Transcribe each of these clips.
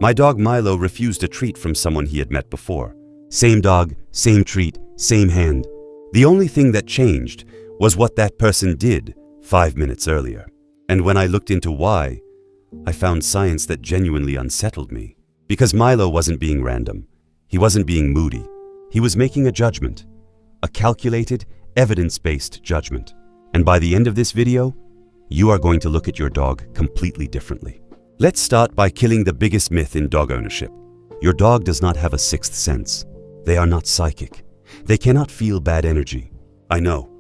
My dog Milo refused a treat from someone he had met before. Same dog, same treat, same hand. The only thing that changed was what that person did 5 minutes earlier. And when I looked into why, I found science that genuinely unsettled me. Because Milo wasn't being random. He wasn't being moody. He was making a judgment. A calculated, evidence-based judgment. And by the end of this video, you are going to look at your dog completely differently. Let's start by killing the biggest myth in dog ownership. Your dog does not have a sixth sense. They are not psychic. They cannot feel bad energy. I know,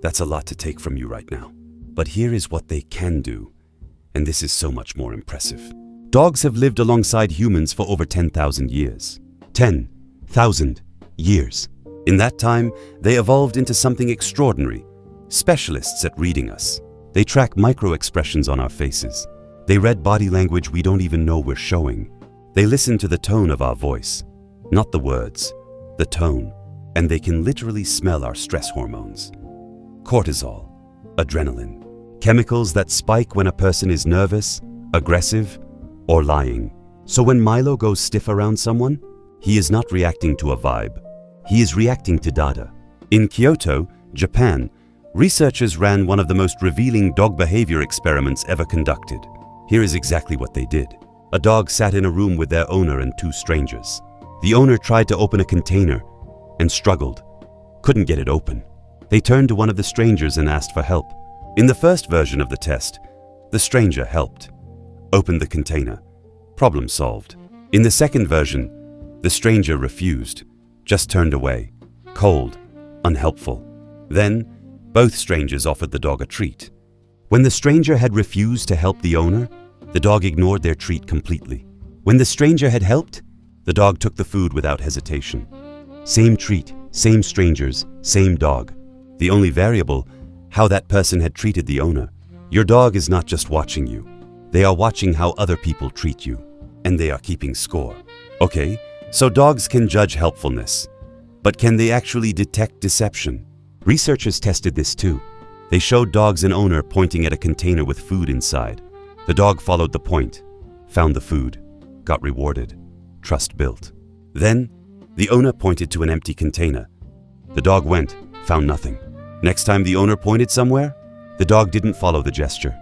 that's a lot to take from you right now. But here is what they can do, and this is so much more impressive. Dogs have lived alongside humans for over 10,000 years. 10,000 years. In that time, they evolved into something extraordinary. Specialists at reading us. They track micro-expressions on our faces. They read body language we don't even know we're showing. They listen to the tone of our voice, not the words, the tone. And they can literally smell our stress hormones. Cortisol, adrenaline, chemicals that spike when a person is nervous, aggressive, or lying. So when Milo goes stiff around someone, he is not reacting to a vibe. He is reacting to data. In Kyoto, Japan, researchers ran one of the most revealing dog behavior experiments ever conducted. Here is exactly what they did. A dog sat in a room with their owner and two strangers. The owner tried to open a container and struggled, couldn't get it open. They turned to one of the strangers and asked for help. In the first version of the test, the stranger helped, opened the container, problem solved. In the second version, the stranger refused, just turned away, cold, unhelpful. Then, both strangers offered the dog a treat. When the stranger had refused to help the owner, the dog ignored their treat completely. When the stranger had helped, the dog took the food without hesitation. Same treat, same strangers, same dog. The only variable, how that person had treated the owner. Your dog is not just watching you. They are watching how other people treat you. And they are keeping score. Okay, so dogs can judge helpfulness. But can they actually detect deception? Researchers tested this too. They showed dogs an owner pointing at a container with food inside. The dog followed the point, found the food, got rewarded, trust built. Then, the owner pointed to an empty container. The dog went, found nothing. Next time the owner pointed somewhere, the dog didn't follow the gesture.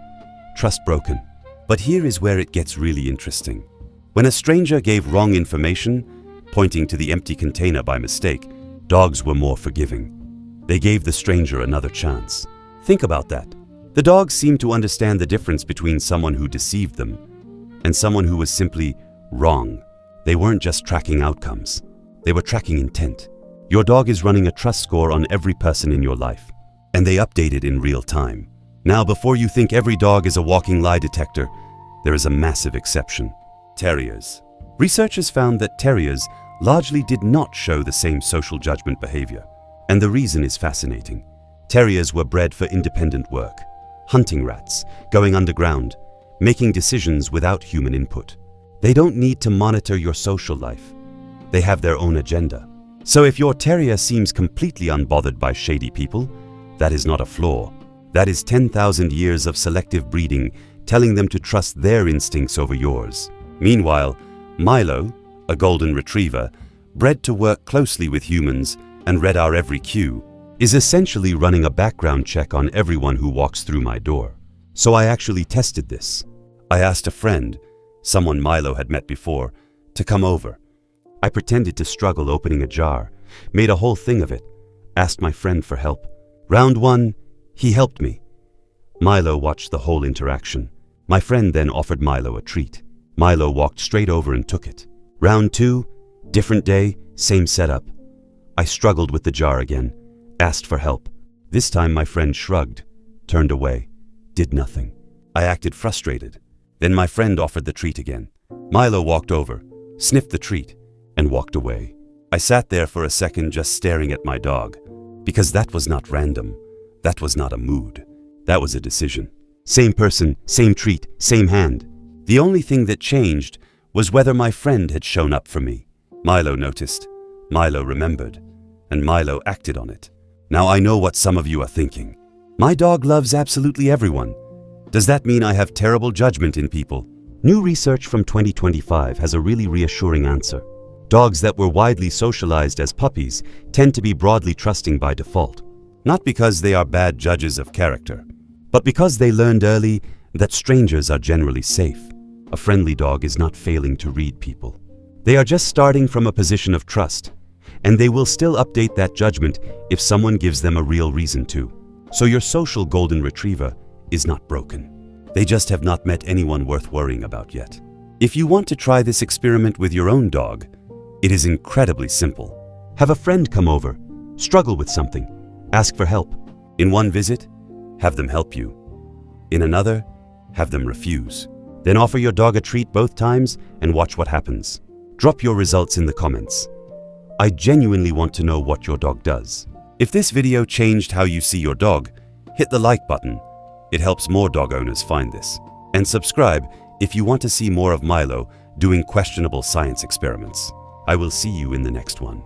Trust broken. But here is where it gets really interesting. When a stranger gave wrong information, pointing to the empty container by mistake, dogs were more forgiving. They gave the stranger another chance. Think about that. The dogs seemed to understand the difference between someone who deceived them and someone who was simply wrong. They weren't just tracking outcomes. They were tracking intent. Your dog is running a trust score on every person in your life, and they update it in real time. Now, before you think every dog is a walking lie detector, there is a massive exception. Terriers. Researchers found that terriers largely did not show the same social judgment behavior. And the reason is fascinating. Terriers were bred for independent work, hunting rats, going underground, making decisions without human input. They don't need to monitor your social life. They have their own agenda. So if your terrier seems completely unbothered by shady people, that is not a flaw. That is 10,000 years of selective breeding telling them to trust their instincts over yours. Meanwhile, Milo, a golden retriever, bred to work closely with humans and read our every cue, is essentially running a background check on everyone who walks through my door. So I actually tested this. I asked a friend, someone Milo had met before, to come over. I pretended to struggle opening a jar, made a whole thing of it, asked my friend for help. Round 1, he helped me. Milo watched the whole interaction. My friend then offered Milo a treat. Milo walked straight over and took it. Round 2, different day, same setup. I struggled with the jar again, asked for help. This time my friend shrugged, turned away, did nothing. I acted frustrated. Then my friend offered the treat again. Milo walked over, sniffed the treat, and walked away. I sat there for a second just staring at my dog, because that was not random. That was not a mood. That was a decision. Same person, same treat, same hand. The only thing that changed was whether my friend had shown up for me. Milo noticed, Milo remembered, and Milo acted on it. Now I know what some of you are thinking. My dog loves absolutely everyone. Does that mean I have terrible judgment in people? New research from 2025 has a really reassuring answer. Dogs that were widely socialized as puppies tend to be broadly trusting by default, not because they are bad judges of character, but because they learned early that strangers are generally safe. A friendly dog is not failing to read people. They are just starting from a position of trust, and they will still update that judgment if someone gives them a real reason to. So your social golden retriever is not broken. They just have not met anyone worth worrying about yet. If you want to try this experiment with your own dog, it is incredibly simple. Have a friend come over, struggle with something, ask for help. In one visit, have them help you. In another, have them refuse. Then offer your dog a treat both times and watch what happens. Drop your results in the comments. I genuinely want to know what your dog does. If this video changed how you see your dog, hit the like button. It helps more dog owners find this. And subscribe if you want to see more of Milo doing questionable science experiments. I will see you in the next one.